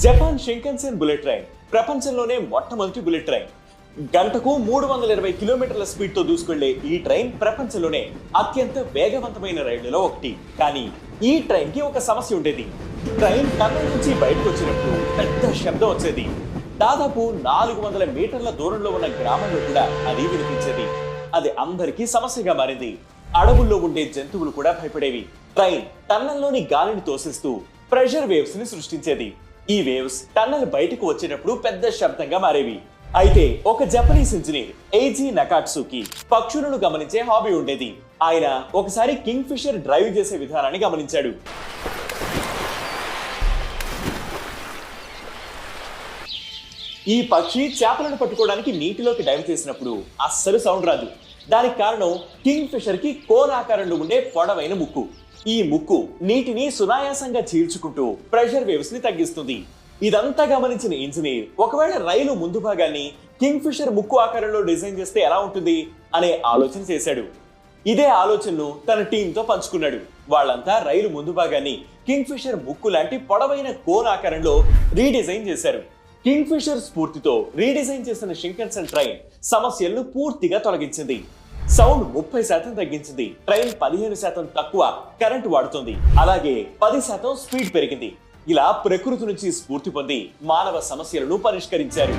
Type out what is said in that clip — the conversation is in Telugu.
జపాన్ షింకన్సెన్ బుల్లెట్ ట్రైన్ ప్రపంచంలోనే మొట్టమొదటి బుల్లెట్ ట్రైన్. గంటకు 320 కిలోమీటర్ల స్పీడ్ తో దూసుకెళ్లే ఈ ట్రైన్ ప్రపంచంలోనే అత్యంత వేగవంతమైన రైళ్లలో ఒకటి. కానీ ఈ ట్రైన్ కి ఒక సమస్య ఉండేది. ట్రైన్ టన్నెల్ నుంచి బయటకు వచ్చినప్పుడు పెద్ద శబ్దం వచ్చేది. దాదాపు 400 మీటర్ల దూరంలో ఉన్న గ్రామంలో కూడా అది వినిపించేది. అది అందరికీ సమస్యగా మారింది. అడవుల్లో ఉండే జంతువులు కూడా భయపడేవి. ట్రైన్ టన్నెల్లోని గాలిని తోసిస్తూ ప్రెషర్ వేవ్స్ ని సృష్టించేది. ఈ వేవ్స్ టన్నెల్ బయటకు వచ్చేటప్పుడు పెద్ద శబ్దంగా మారేవి. అయితే ఒక జపనీస్ ఇంజనీర్ ఏజీ నకాట్సుకి పక్షులను గమనించే హాబీ ఉండేది. ఆయన ఒకసారి కింగ్ ఫిషర్ డ్రైవ్ చేసే విధానాన్ని గమనించాడు. ఈ పక్షి చేపలను పట్టుకోవడానికి నీటిలోకి డైవ్ చేసినప్పుడు అస్సలు సౌండ్ రాదు. దానికి కారణం కింగ్ ఫిషర్ కి కోన్ ఆకారంలో ఉండే పొడవైన ముక్కు. ఈ ముక్కు నీటిని సునాయాసంగా చీల్చుకుంటూ ప్రెషర్ వేవ్స్ ని తగ్గిస్తుంది. ఇదంతా గమనించిన ఇంజనీర్ ఒకవేళ రైలు ముందు భాగాన్ని కింగ్ ఫిషర్ ముక్కు ఆకారంలో డిజైన్ చేస్తే ఎలా ఉంటుంది అనే ఆలోచన చేశాడు. ఇదే ఆలోచనను తన టీంతో పంచుకున్నాడు. వాళ్ళంతా రైలు ముందు భాగాన్ని కింగ్ ఫిషర్ ముక్కు లాంటి పొడవైన కోన్ ఆకారంలో రీడిజైన్ చేశారు. కింగ్ ఫిషర్ స్ఫూర్తితో రీడిజైన్ చేసిన షింకన్సెన్ ట్రైన్ సమస్యలను పూర్తిగా తొలగించింది. సౌండ్ 30% తగ్గించింది. ట్రైన్ 15% తక్కువ కరెంటు వాడుతుంది. అలాగే 10% స్పీడ్ పెరిగింది. ఇలా ప్రకృతి నుంచి స్ఫూర్తి పొంది మానవ సమస్యలను పరిష్కరించారు.